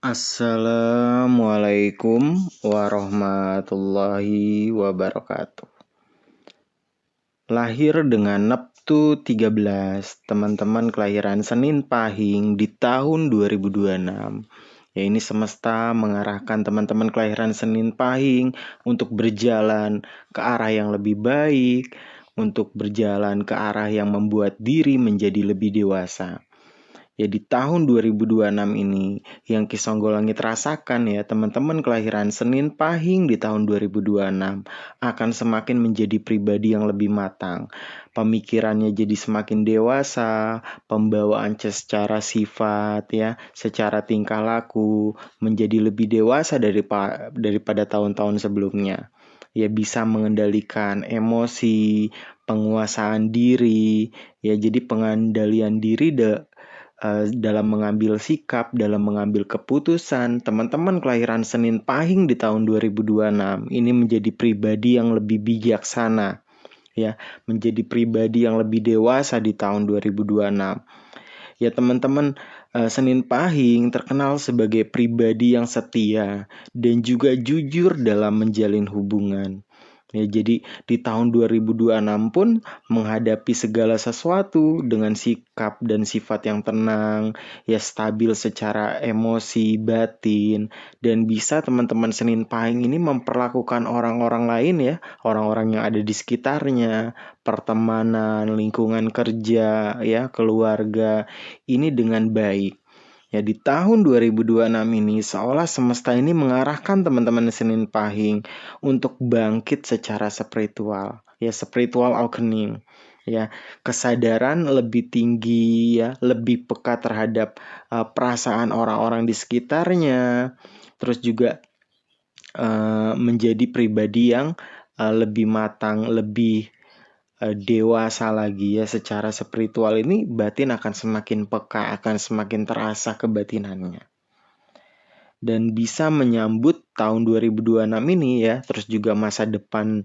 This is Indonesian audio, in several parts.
Assalamualaikum warahmatullahi wabarakatuh. Lahir dengan Neptu 13, teman-teman kelahiran Senin Pahing di tahun 2026. Ya, ini semesta mengarahkan teman-teman kelahiran Senin Pahing untuk berjalan ke arah yang lebih baik, untuk berjalan ke arah yang membuat diri menjadi lebih dewasa. Ya, di tahun 2026 ini yang Ki Songgolangit rasakan ya, teman-teman kelahiran Senin Pahing di tahun 2026 akan semakin menjadi pribadi yang lebih matang. Pemikirannya jadi semakin dewasa, pembawaan secara sifat ya, secara tingkah laku menjadi lebih dewasa daripada tahun-tahun sebelumnya. Ya, bisa mengendalikan emosi, penguasaan diri, ya jadi pengendalian diri dalam mengambil sikap, dalam mengambil keputusan. Teman-teman kelahiran Senin Pahing di tahun 2026 ini menjadi pribadi yang lebih bijaksana, ya, menjadi pribadi yang lebih dewasa di tahun 2026. Ya, teman-teman, Senin Pahing terkenal sebagai pribadi yang setia dan juga jujur dalam menjalin hubungan. Ya, jadi di tahun 2026 pun menghadapi segala sesuatu dengan sikap dan sifat yang tenang, ya stabil secara emosi, batin, dan bisa teman-teman Senin Pahing ini memperlakukan orang-orang lain ya, orang-orang yang ada di sekitarnya, pertemanan, lingkungan kerja, ya, keluarga, ini dengan baik. Ya, di tahun 2026 ini seolah semesta ini mengarahkan teman-teman Senin Pahing untuk bangkit secara spiritual, ya spiritual awakening, ya kesadaran lebih tinggi, ya lebih peka terhadap perasaan orang-orang di sekitarnya, terus juga menjadi pribadi yang lebih matang, lebih dewasa lagi ya secara spiritual ini, batin akan semakin peka, akan semakin terasa kebatinannya. Dan bisa menyambut tahun 2026 ini ya, terus juga masa depan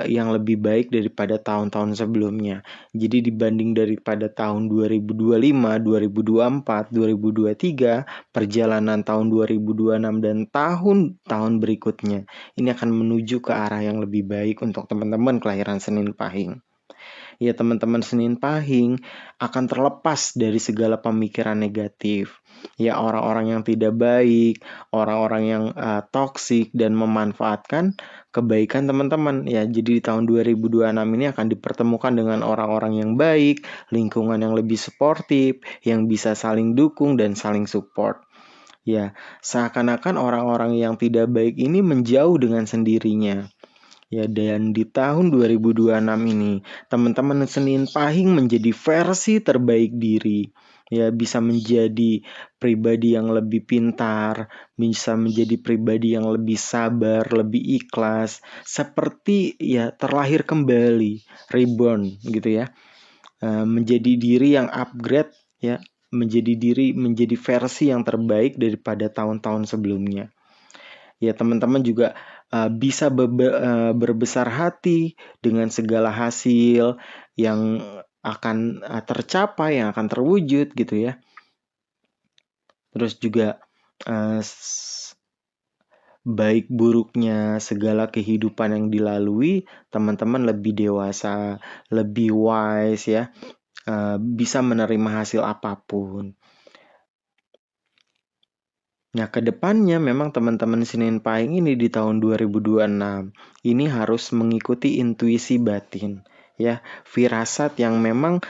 yang lebih baik daripada tahun-tahun sebelumnya. Jadi dibanding daripada tahun 2025, 2024, 2023, perjalanan tahun 2026 dan tahun-tahun berikutnya ini akan menuju ke arah yang lebih baik untuk teman-teman kelahiran Senin Pahing. Ya, teman-teman Senin Pahing akan terlepas dari segala pemikiran negatif. Ya, orang-orang yang tidak baik, orang-orang yang toksik dan memanfaatkan kebaikan teman-teman. Ya, jadi di tahun 2026 ini akan dipertemukan dengan orang-orang yang baik, lingkungan yang lebih suportif, yang bisa saling dukung dan saling support. Ya, seakan-akan orang-orang yang tidak baik ini menjauh dengan sendirinya. Ya, dan di tahun 2026 ini, teman-teman Senin Pahing menjadi versi terbaik diri. Ya, bisa menjadi pribadi yang lebih pintar, bisa menjadi pribadi yang lebih sabar, lebih ikhlas, seperti ya terlahir kembali, reborn gitu ya. Menjadi diri yang upgrade ya, menjadi versi yang terbaik daripada tahun-tahun sebelumnya. Ya, teman-teman juga bisa berbesar hati dengan segala hasil yang akan tercapai, yang akan terwujud gitu ya. Terus juga baik buruknya segala kehidupan yang dilalui, teman-teman lebih dewasa, lebih wise ya, bisa menerima hasil apapun. Nah, kedepannya memang teman-teman Senin Pahing ini di tahun 2026 ini harus mengikuti intuisi batin, ya, firasat yang memang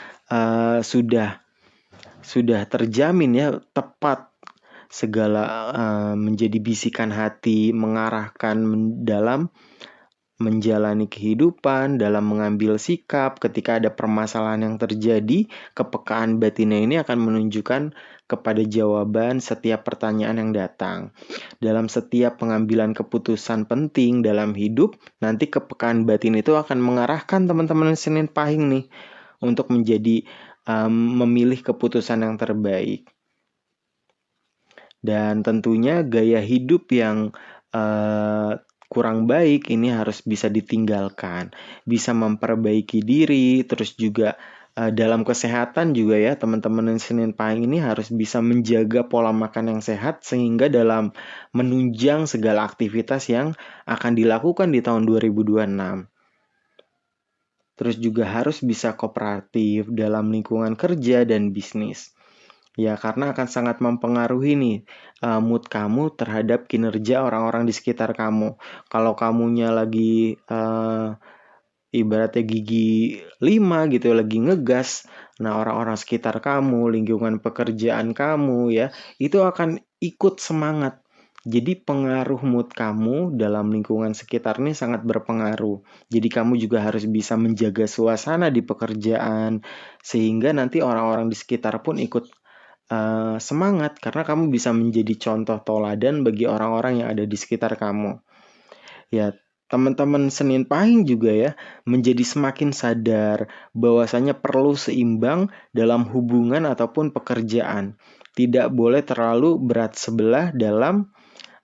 sudah terjamin ya, tepat segala menjadi bisikan hati, mengarahkan dalam menjalani kehidupan, dalam mengambil sikap ketika ada permasalahan yang terjadi. Kepekaan batinnya ini akan menunjukkan kepada jawaban setiap pertanyaan yang datang. Dalam setiap pengambilan keputusan penting dalam hidup, nanti kepekaan batin itu akan mengarahkan teman-teman Senin Pahing nih untuk menjadi memilih keputusan yang terbaik. Dan tentunya gaya hidup yang kurang baik ini harus bisa ditinggalkan, bisa memperbaiki diri, terus juga Dalam kesehatan juga ya, teman-teman yang Senin Pahing ini harus bisa menjaga pola makan yang sehat sehingga dalam menunjang segala aktivitas yang akan dilakukan di tahun 2026. Terus juga harus bisa kooperatif dalam lingkungan kerja dan bisnis. Ya, karena akan sangat mempengaruhi nih mood kamu terhadap kinerja orang-orang di sekitar kamu. Kalau kamunya lagi ibaratnya gigi 5 gitu lagi ngegas. Nah, orang-orang sekitar kamu, lingkungan pekerjaan kamu ya, itu akan ikut semangat. Jadi pengaruh mood kamu dalam lingkungan sekitar ini sangat berpengaruh. Jadi kamu juga harus bisa menjaga suasana di pekerjaan sehingga nanti orang-orang di sekitar pun ikut semangat karena kamu bisa menjadi contoh teladan bagi orang-orang yang ada di sekitar kamu. Ya, teman-teman Senin Pahing juga ya menjadi semakin sadar bahwasanya perlu seimbang dalam hubungan ataupun pekerjaan. Tidak boleh terlalu berat sebelah dalam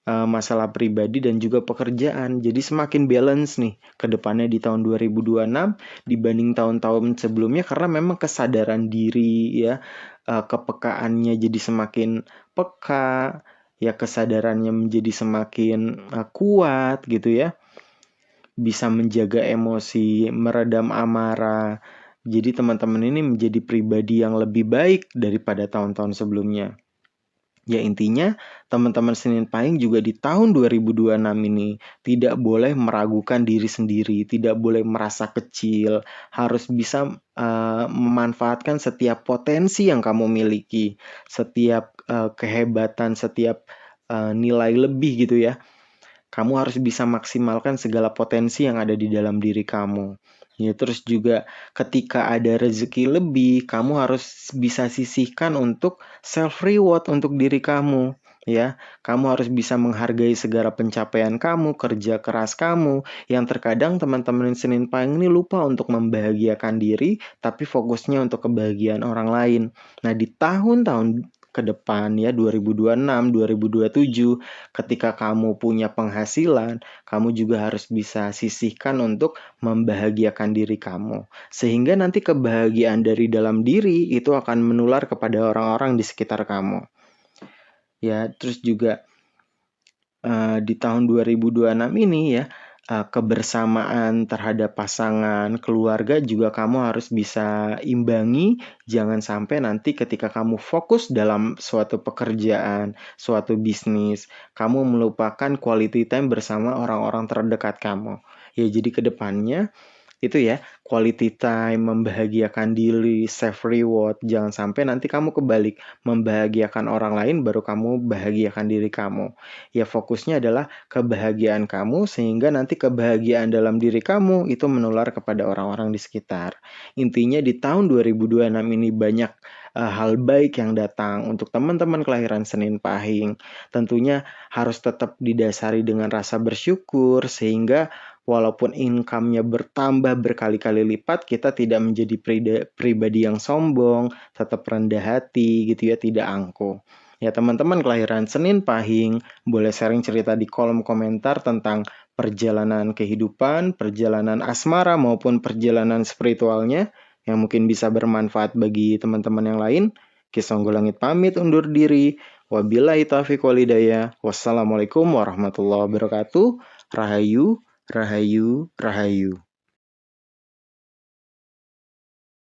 masalah pribadi dan juga pekerjaan. Jadi semakin balance nih ke depannya di tahun 2026 dibanding tahun-tahun sebelumnya karena memang kesadaran diri ya, kepekaannya jadi semakin peka, ya kesadarannya menjadi semakin kuat gitu ya, bisa menjaga emosi, meredam amarah. Jadi teman-teman ini menjadi pribadi yang lebih baik daripada tahun-tahun sebelumnya. Ya intinya teman-teman Senin Pahing juga di tahun 2026 ini tidak boleh meragukan diri sendiri, tidak boleh merasa kecil, harus bisa memanfaatkan setiap potensi yang kamu miliki, setiap kehebatan, setiap nilai lebih gitu ya. Kamu harus bisa maksimalkan segala potensi yang ada di dalam diri kamu. Ya, terus juga ketika ada rezeki lebih, kamu harus bisa sisihkan untuk self reward untuk diri kamu. Ya, kamu harus bisa menghargai segala pencapaian kamu, kerja keras kamu, yang terkadang teman-teman Senin Pahing ini lupa untuk membahagiakan diri, tapi fokusnya untuk kebahagiaan orang lain. Nah, di tahun-tahun ke depan ya 2026, 2027 ketika kamu punya penghasilan, kamu juga harus bisa sisihkan untuk membahagiakan diri kamu. Sehingga nanti kebahagiaan dari dalam diri itu akan menular kepada orang-orang di sekitar kamu. Ya, terus juga di tahun 2026 ini ya, kebersamaan terhadap pasangan, keluarga juga kamu harus bisa imbangi. Jangan sampai nanti ketika kamu fokus dalam suatu pekerjaan, suatu bisnis, kamu melupakan quality time bersama orang-orang terdekat kamu. Ya, jadi ke depannya itu ya, quality time, membahagiakan diri, self reward. Jangan sampai nanti kamu kebalik, membahagiakan orang lain baru kamu bahagiakan diri kamu. Ya fokusnya adalah kebahagiaan kamu sehingga nanti kebahagiaan dalam diri kamu itu menular kepada orang-orang di sekitar. Intinya di tahun 2026 ini banyak hal baik yang datang untuk teman-teman kelahiran Senin Pahing. Tentunya harus tetap didasari dengan rasa bersyukur sehingga walaupun income-nya bertambah berkali-kali lipat, kita tidak menjadi pribadi yang sombong, tetap rendah hati gitu ya, tidak angkuh. Ya teman-teman kelahiran Senin Pahing, boleh sharing cerita di kolom komentar tentang perjalanan kehidupan, perjalanan asmara maupun perjalanan spiritualnya yang mungkin bisa bermanfaat bagi teman-teman yang lain. Kisonggo Langit pamit undur diri. Wabillahi taufiq walhidayah. Wassalamualaikum warahmatullahi wabarakatuh. Rahayu. Rahayu, Rahayu.